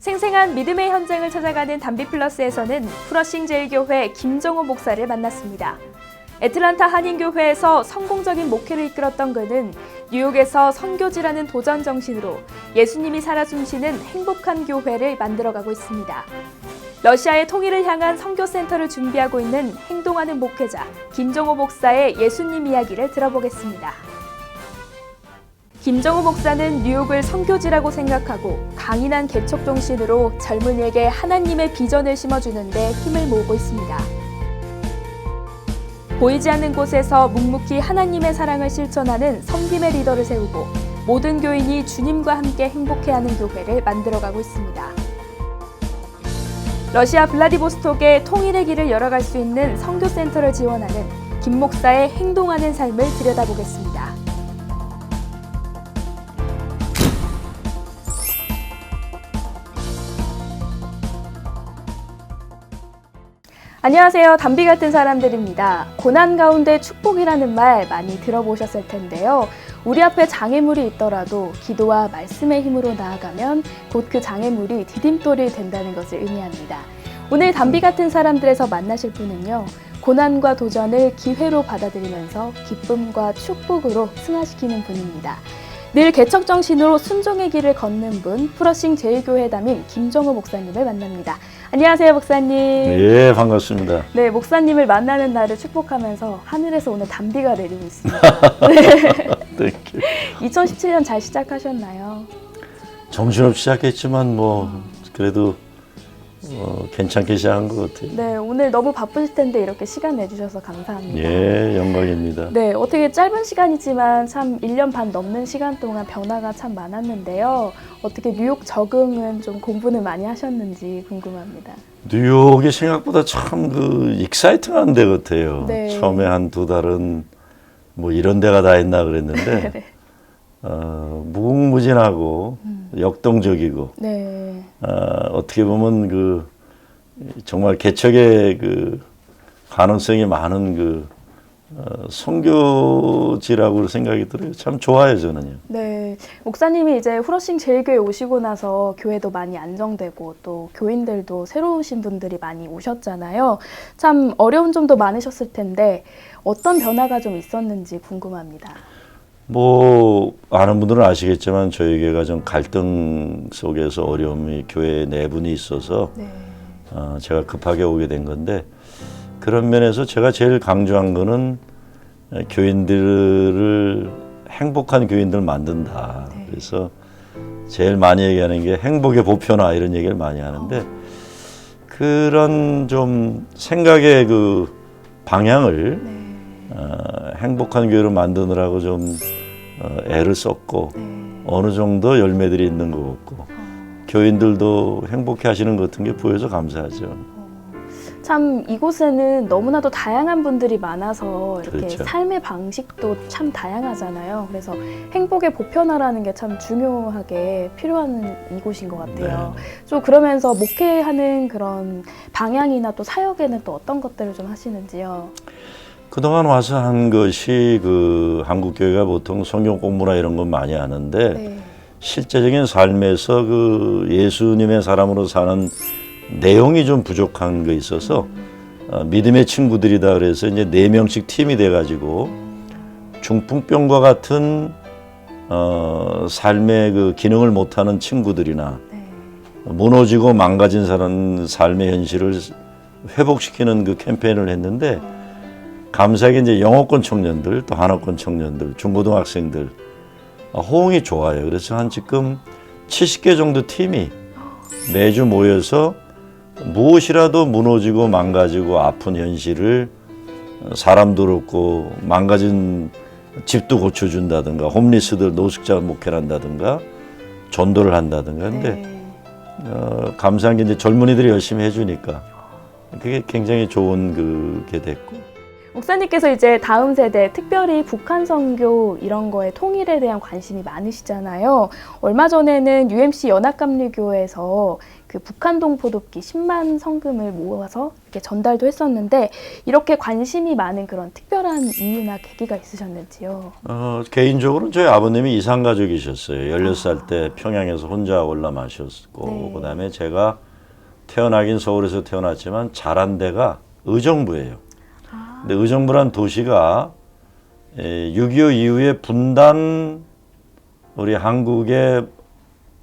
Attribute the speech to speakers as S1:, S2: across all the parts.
S1: 생생한 믿음의 현장을 찾아가는 담비플러스에서는 프러싱 제일교회 김정호 목사를 만났습니다. 애틀란타 한인교회에서 성공적인 목회를 이끌었던 그는 뉴욕에서 선교지라는 도전 정신으로 예수님이 살아 숨쉬는 행복한 교회를 만들어가고 있습니다. 러시아의 통일을 향한 선교센터를 준비하고 있는 행동하는 목회자 김정호 목사의 예수님 이야기를 들어보겠습니다. 김정호 목사는 뉴욕을 선교지라고 생각하고 강인한 개척 정신으로 젊은이에게 하나님의 비전을 심어주는 데 힘을 모으고 있습니다. 보이지 않는 곳에서 묵묵히 하나님의 사랑을 실천하는 섬김의 리더를 세우고 모든 교인이 주님과 함께 행복해하는 교회를 만들어가고 있습니다. 러시아 블라디보스톡의 통일의 길을 열어갈 수 있는 선교센터를 지원하는 김 목사의 행동하는 삶을 들여다보겠습니다. 안녕하세요. 담비 같은 사람들입니다. 고난 가운데 축복이라는 말 많이 들어보셨을 텐데요. 우리 앞에 장애물이 있더라도 기도와 말씀의 힘으로 나아가면 곧 그 장애물이 디딤돌이 된다는 것을 의미합니다. 오늘 담비 같은 사람들에서 만나실 분은요. 고난과 도전을 기회로 받아들이면서 기쁨과 축복으로 승화시키는 분입니다. 늘 개척 정신으로 순종의 길을 걷는 분, 프러싱 제일교회 담임 김정호 목사님을 만납니다. 안녕하세요, 목사님.
S2: 예, 반갑습니다.
S1: 네, 목사님을 만나는 날을 축복하면서 하늘에서 오늘 담비가 내리고 있습니다. 네. 2017년 잘 시작하셨나요?
S2: 정신없이 시작했지만 그래도 괜찮게 시작한 것 같아요.
S1: 네, 오늘 너무 바쁘실 텐데 이렇게 시간 내주셔서 감사합니다.
S2: 예, 영광입니다.
S1: 네, 어떻게 짧은 시간이지만 참 1년 반 넘는 시간 동안 변화가 참 많았는데요. 어떻게 뉴욕 적응은 좀 공부는 많이 하셨는지 궁금합니다.
S2: 뉴욕이 생각보다 참 익사이팅한 데 같아요.
S1: 네.
S2: 처음에 한 두 달은 이런 데가 다 있나 그랬는데
S1: 네.
S2: 무궁무진하고 역동적이고
S1: 네.
S2: 어떻게 보면 정말 개척의 가능성이 많은 선교지라고 생각이 들어요. 참 좋아요, 저는요.
S1: 네, 목사님이 이제 프러싱 제일교회 오시고 나서 교회도 많이 안정되고 또 교인들도 새로 오신 분들이 많이 오셨잖아요. 참 어려운 점도 많으셨을 텐데 어떤 변화가 좀 있었는지 궁금합니다.
S2: 아는 분들은 아시겠지만 저희 교회가 좀 갈등 속에서 어려움이 교회 내분이 있어서
S1: 네.
S2: 제가 급하게 오게 된 건데 그런 면에서 제가 제일 강조한 거는 교인들을 행복한 교인들을 만든다.
S1: 네.
S2: 그래서 제일 많이 얘기하는 게 행복의 보편화 이런 얘기를 많이 하는데 그런 좀 생각의 방향을
S1: 네.
S2: 행복한 교회를 만드느라고 좀 애를 썼고
S1: 네.
S2: 어느 정도 열매들이 있는 것 같고 교인들도 행복해 하시는 것 같은 게 보여서 감사하죠.
S1: 참 이곳에는 너무나도 다양한 분들이 많아서 이렇게
S2: 그렇죠.
S1: 삶의 방식도 참 다양하잖아요. 그래서 행복의 보편화라는 게 참 중요하게 필요한 이곳인 것 같아요.
S2: 네.
S1: 좀 그러면서 목회하는 그런 방향이나 또 사역에는 또 어떤 것들을 좀 하시는지요?
S2: 그동안 와서 한 것이 한국 교회가 보통 성경 공부나 이런 건 많이 하는데
S1: 네.
S2: 실제적인 삶에서 예수님의 사람으로 사는 내용이 좀 부족한 게 있어서 믿음의 친구들이다 그래서 이제 4명씩 팀이 돼가지고 중풍병과 같은 삶의 기능을 못하는 친구들이나
S1: 네.
S2: 무너지고 망가진 사람 삶의 현실을 회복시키는 캠페인을 했는데 감사하게 이제 영어권 청년들 또 한어권 청년들 중고등학생들 호응이 좋아요. 그래서 지금 70개 정도 팀이 매주 모여서 무엇이라도 무너지고 망가지고 아픈 현실을 사람도 그렇고 망가진 집도 고쳐준다든가 홈리스들 노숙자 목회를 한다든가 전도를 한다든가 근데 감사한 게 이제 젊은이들이 열심히 해주니까 그게 굉장히 좋은 게 됐고
S1: 목사님께서 이제 다음 세대, 특별히 북한 선교 이런 거에 통일에 대한 관심이 많으시잖아요. 얼마 전에는 UMC 연합감리교에서 그 북한 동포돕기 10만 성금을 모아서 이렇게 전달도 했었는데 이렇게 관심이 많은 그런 특별한 이유나 계기가 있으셨는지요?
S2: 개인적으로는 저희 아버님이 이산가족이셨어요. 16살 때 평양에서 혼자 올라마셨고
S1: 네.
S2: 그다음에 제가 태어나긴 서울에서 태어났지만 자란 데가 의정부예요. 근데 의정부란 도시가 6.25 이후에 분단, 우리 한국의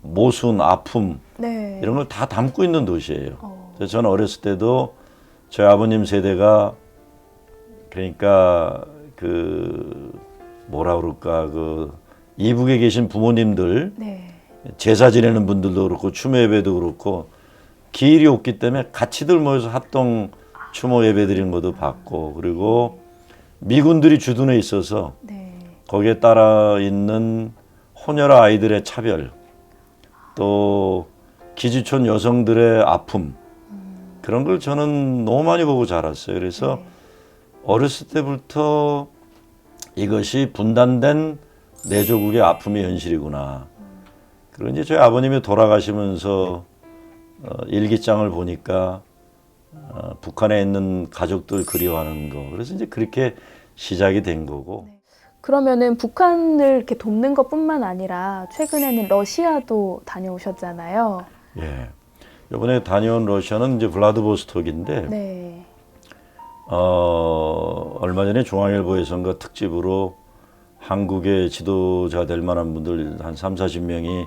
S2: 모순, 아픔
S1: 네.
S2: 이런 걸 다 담고 있는 도시예요. 그래서 저는 어렸을 때도 저희 아버님 세대가 그러니까 그 뭐라 그럴까 그 이북에 계신 부모님들
S1: 네.
S2: 제사 지내는 분들도 그렇고 추모 예배도 그렇고 기일이 없기 때문에 같이들 모여서 합동 추모 예배 드리는 것도 봤고 그리고 미군들이 주둔해 있어서
S1: 네.
S2: 거기에 따라 있는 혼혈아 아이들의 차별 또 기지촌 여성들의 아픔 그런 걸 저는 너무 많이 보고 자랐어요. 그래서 어렸을 때부터 이것이 분단된 내조국의 아픔의 현실이구나. 그리고 이제 저희 아버님이 돌아가시면서 일기장을 보니까 북한에 있는 가족들 그리워하는 거. 그래서 이제 그렇게 시작이 된 거고.
S1: 그러면은 북한을 이렇게 돕는 것뿐만 아니라 최근에는 러시아도 다녀오셨잖아요.
S2: 예. 이번에 다녀온 러시아는 이제 블라디보스톡인데
S1: 네.
S2: 얼마 전에 중앙일보에선가 특집으로 한국의 지도자 될 만한 분들 한 3, 40명이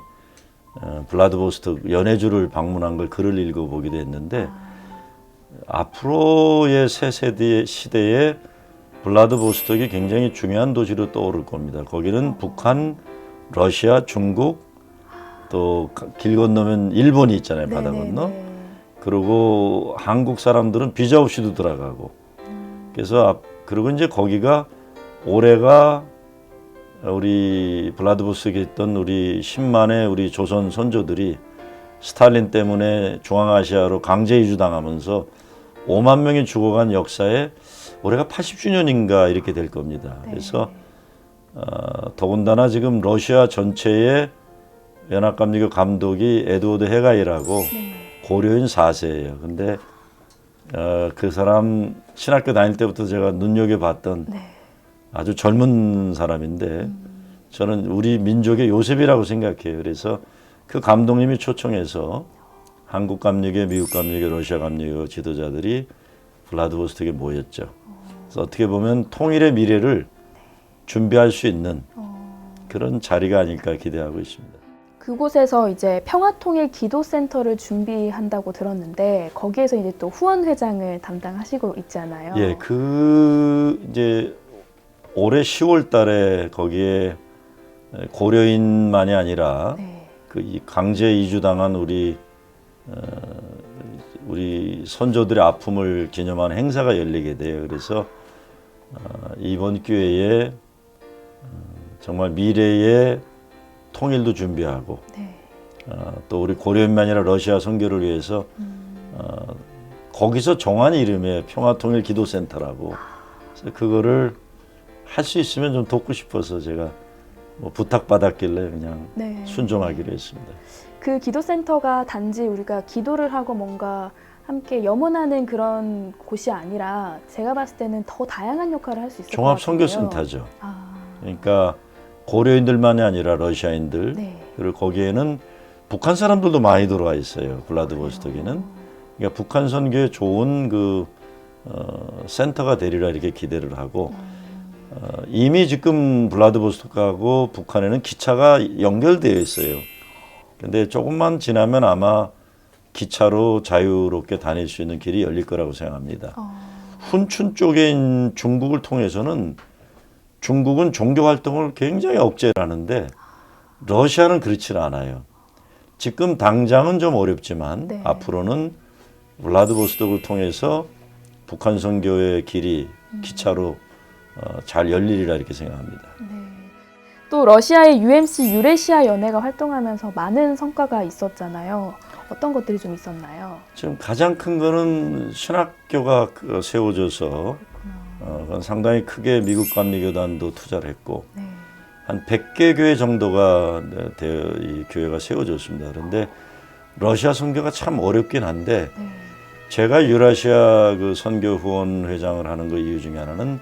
S2: 블라디보스톡 연해주를 방문한 걸 글을 읽어보기도 했는데 앞으로의 새 세대 시대에 블라디보스톡이 굉장히 중요한 도시로 떠오를 겁니다. 거기는 북한, 러시아, 중국 또 길 건너면 일본이 있잖아요. 바다 건너. 그리고 한국 사람들은 비자 없이도 들어가고. 그래서 그리고 이제 거기가 올해가 우리 블라디보스톡에 있던 우리 10만의 우리 조선 선조들이 스탈린 때문에 중앙아시아로 강제 이주당하면서 5만 명이 죽어간 역사에 올해가 80주년인가 이렇게 될 겁니다. 그래서 더군다나 지금 러시아 전체의 연합감리교 감독이 에드워드 헤가이라고 고려인 4세예요. 근데 그 사람 신학교 다닐 때부터 제가 눈여겨봤던 아주 젊은 사람인데 저는 우리 민족의 요셉이라고 생각해요. 그래서 그 감독님이 초청해서 한국 감리교, 미국 감리교, 러시아 감리교 지도자들이 블라디보스톡에 모였죠. 그래서 어떻게 보면 통일의 미래를 준비할 수 있는 그런 자리가 아닐까 기대하고 있습니다.
S1: 그곳에서 이제 평화통일 기도센터를 준비한다고 들었는데 거기에서 이제 또 후원회장을 담당하시고 있잖아요.
S2: 예, 이제 올해 10월달에 거기에 고려인만이 아니라 그 강제 이주당한 우리 선조들의 아픔을 기념하는 행사가 열리게 돼요. 그래서 이번 기회에 정말 미래의 통일도 준비하고 또 우리 고려인만이 아니라 러시아 선교를 위해서 거기서 정한 이름의 평화통일 기도센터라고 그래서 그거를 할 수 있으면 좀 돕고 싶어서 제가 뭐 부탁받았길래 그냥 순종하기로 했습니다.
S1: 그 기도센터가 단지 우리가 기도를 하고 뭔가 함께 염원하는 그런 곳이 아니라 제가 봤을 때는 더 다양한 역할을 할 수 있을 것 같아요.
S2: 종합선교센터죠. 그러니까 고려인들만이 아니라 러시아인들 그리고 거기에는 북한 사람들도 많이 들어와 있어요. 블라디보스톡에는. 그러니까 북한 선교에 좋은 그 센터가 되리라 이렇게 기대를 하고 이미 지금 블라디보스톡하고 북한에는 기차가 연결되어 있어요. 근데 조금만 지나면 아마 기차로 자유롭게 다닐 수 있는 길이 열릴 거라고 생각합니다. 훈춘 쪽에 있는 중국을 통해서는 중국은 종교 활동을 굉장히 억제를 하는데 러시아는 그렇지는 않아요. 지금 당장은 좀 어렵지만 앞으로는 블라디보스톡을 통해서 북한 선교의 길이 기차로 잘 열리리라 이렇게 생각합니다.
S1: 또 러시아의 UMC 유레시아 연회가 활동하면서 많은 성과가 있었잖아요. 어떤 것들이 좀 있었나요?
S2: 지금 가장 큰 거는 신학교가 세워져서 그건 상당히 크게 미국 감리교단도 투자를 했고
S1: 네.
S2: 한 100개 교회 정도가 이 교회가 세워졌습니다. 그런데 러시아 선교가 참 어렵긴 한데
S1: 네.
S2: 제가 유라시아 그 선교 후원 회장을 하는 그 이유 중에 하나는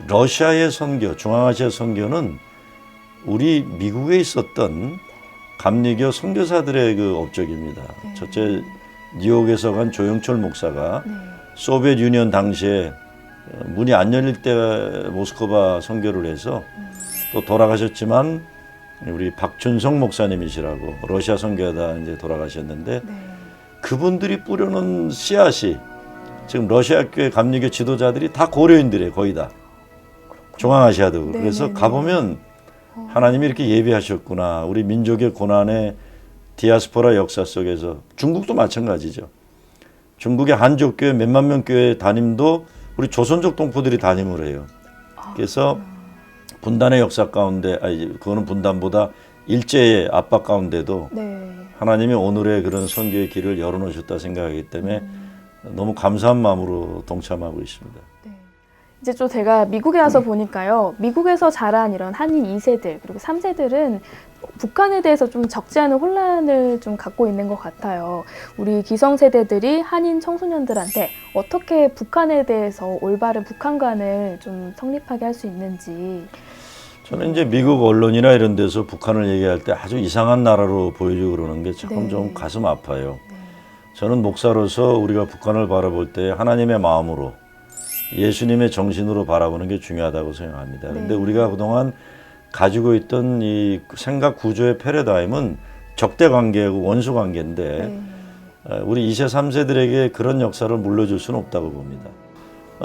S2: 러시아의 선교, 중앙아시아 선교는 우리 미국에 있었던 감리교 선교사들의 그 업적입니다.
S1: 네.
S2: 첫째 뉴욕에서 간 조영철 목사가
S1: 네.
S2: 소비에트 유니언 당시에 문이 안 열릴 때 모스크바 선교를 해서 또 돌아가셨지만 우리 박준성 목사님이시라고 러시아 선교하다 이제 돌아가셨는데
S1: 네.
S2: 그분들이 뿌려놓은 씨앗이 지금 러시아 교회 감리교 지도자들이 다 고려인들이에요. 거의 다. 중앙아시아도.
S1: 네,
S2: 그래서
S1: 네, 네.
S2: 가보면 하나님이 이렇게 예비하셨구나. 우리 민족의 고난의 디아스포라 역사 속에서 중국도 마찬가지죠. 중국의 한족교회 몇만 명 교회 담임도 우리 조선족 동포들이 담임을 해요. 그래서 분단의 역사 가운데, 그거는 분단보다 일제의 압박 가운데도
S1: 네.
S2: 하나님이 오늘의 그런 선교의 길을 열어놓으셨다 생각하기 때문에 너무 감사한 마음으로 동참하고 있습니다.
S1: 네. 이제 좀 제가 미국에 와서 보니까요. 미국에서 자란 이런 한인 2세들 그리고 3세들은 북한에 대해서 좀 적지 않은 혼란을 좀 갖고 있는 것 같아요. 우리 기성세대들이 한인 청소년들한테 어떻게 북한에 대해서 올바른 북한관을 좀 성립하게 할 수 있는지.
S2: 저는 이제 미국 언론이나 이런 데서 북한을 얘기할 때 아주 이상한 나라로 보여주고 그러는 게 참
S1: 네.
S2: 좀 가슴 아파요.
S1: 네.
S2: 저는 목사로서 우리가 북한을 바라볼 때 하나님의 마음으로 예수님의 정신으로 바라보는 게 중요하다고 생각합니다. 그런데
S1: 네.
S2: 우리가 그동안 가지고 있던 이 생각 구조의 패러다임은 적대 관계하고 원수 관계인데 우리 2세, 3세들에게 그런 역사를 물려줄 수는 없다고 봅니다.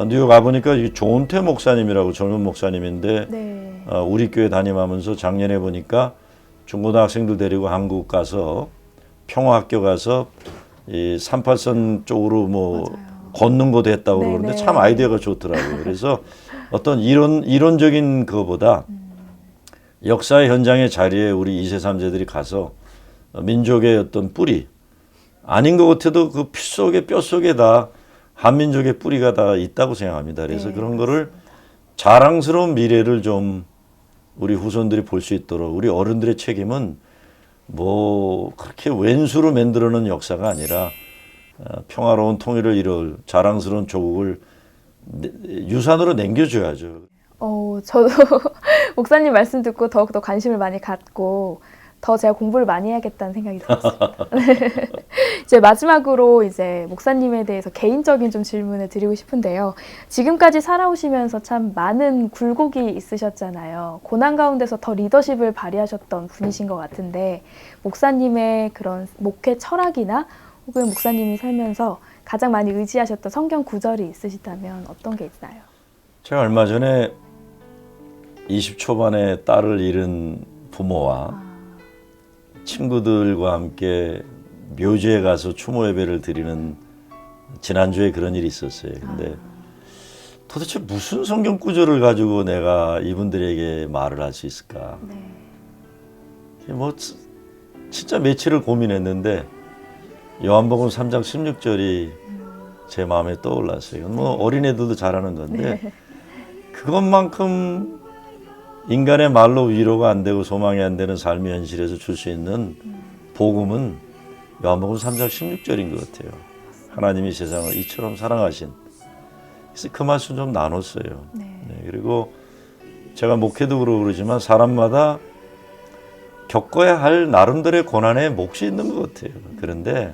S2: 뉴욕 가보니까 조은태 목사님이라고 젊은 목사님인데
S1: 네.
S2: 우리 교회 담임하면서 작년에 보니까 중고등학생들 데리고 한국 가서 평화학교 가서 이 38선 쪽으로 뭐
S1: 맞아요.
S2: 걷는 것도 했다고
S1: 네,
S2: 그러는데
S1: 네.
S2: 참 아이디어가 좋더라고요. 그래서 어떤 이론적인 그거보다 역사의 현장의 자리에 우리 2세, 3세들이 가서 민족의 어떤 뿌리 아닌 것 같아도 그 피 속에 뼈 속에 다 한민족의 뿌리가 다 있다고 생각합니다. 그래서
S1: 네,
S2: 그런 거를 자랑스러운 미래를 좀 우리 후손들이 볼 수 있도록 우리 어른들의 책임은 뭐 그렇게 왼수로 만들어 놓은 역사가 아니라 평화로운 통일을 이룰 자랑스러운 조국을 유산으로 남겨줘야죠.
S1: 저도 목사님 말씀 듣고 더욱더 관심을 많이 갖고 더 제가 공부를 많이 해야겠다는 생각이 들었습니다. 이제 마지막으로 이제 목사님에 대해서 개인적인 좀 질문을 드리고 싶은데요. 지금까지 살아오시면서 참 많은 굴곡이 있으셨잖아요. 고난 가운데서 더 리더십을 발휘하셨던 분이신 것 같은데 목사님의 그런 목회 철학이나 혹은 목사님이 살면서 가장 많이 의지하셨던 성경 구절이 있으시다면 어떤 게 있나요?
S2: 제가 얼마 전에 20 초반에 딸을 잃은 부모와 친구들과 함께 묘지에 가서 추모 예배를 드리는 지난주에 그런 일이 있었어요. 근데 도대체 무슨 성경 구절을 가지고 내가 이분들에게 말을 할 수 있을까?
S1: 네.
S2: 뭐 진짜 며칠을 고민했는데 요한복음 3장 16절이 제 마음에 떠올랐어요. 뭐 어린애들도 잘하는 건데
S1: 네.
S2: 그것만큼 인간의 말로 위로가 안 되고 소망이 안 되는 삶의 현실에서 줄 수 있는 복음은 요한복음 3장 16절인 것 같아요. 하나님이 세상을 이처럼 사랑하신. 그래서 그 말씀 좀 나눴어요.
S1: 네.
S2: 네, 그리고 제가 목회도 그러지만 사람마다 겪어야 할 나름대로의 고난의 몫이 있는 것 같아요. 그런데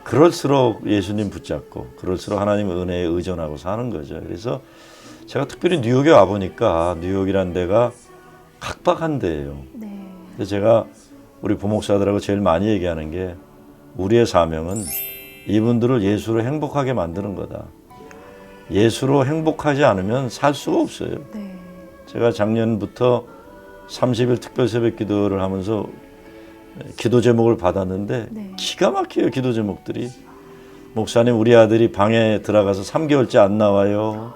S2: 그럴수록 예수님 붙잡고 그럴수록 하나님의 은혜에 의존하고 사는 거죠. 그래서 제가 특별히 뉴욕에 와보니까 뉴욕이라는 데가 각박한 데예요.
S1: 네.
S2: 근데 제가 우리 부목사들하고 제일 많이 얘기하는 게 우리의 사명은 이분들을 예수로 행복하게 만드는 거다. 예수로 행복하지 않으면 살 수가 없어요.
S1: 네.
S2: 제가 작년부터 30일 특별 새벽 기도를 하면서 기도 제목을 받았는데
S1: 네.
S2: 기가 막혀요. 기도 제목들이. 목사님 우리 아들이 방에 들어가서 3개월째 안 나와요.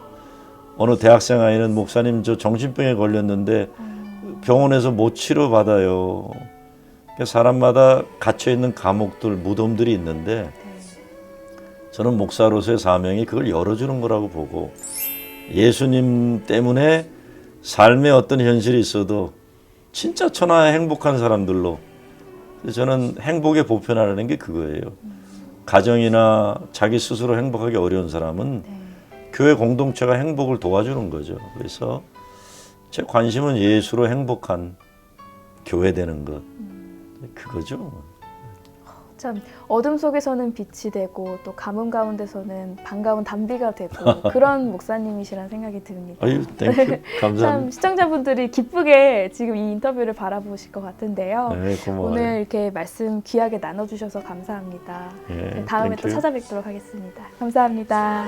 S2: 어느 대학생 아이는 목사님 저 정신병에 걸렸는데 병원에서 못 치료받아요. 사람마다 갇혀있는 감옥들 무덤들이 있는데 저는 목사로서의 사명이 그걸 열어주는 거라고 보고 예수님 때문에 삶의 어떤 현실이 있어도 진짜 천하의 행복한 사람들로 저는 행복의 보편화라는 게 그거예요. 가정이나 자기 스스로 행복하기 어려운 사람은
S1: 네.
S2: 교회 공동체가 행복을 도와주는 거죠. 그래서 제 관심은 예수로 행복한 교회 되는 것. 그거죠.
S1: 참 어둠 속에서는 빛이 되고 또 가뭄 가운데서는 반가운 단비가 되고 그런 목사님이시라는 생각이 듭니다.
S2: 아유, 땡큐. 감사합니다.
S1: 참 시청자분들이 기쁘게 지금 이 인터뷰를 바라보실 것 같은데요.
S2: 네, 고마워요.
S1: 오늘 이렇게 말씀 귀하게 나눠주셔서 감사합니다.
S2: 예,
S1: 다음에 또
S2: 땡큐.
S1: 찾아뵙도록 하겠습니다. 감사합니다.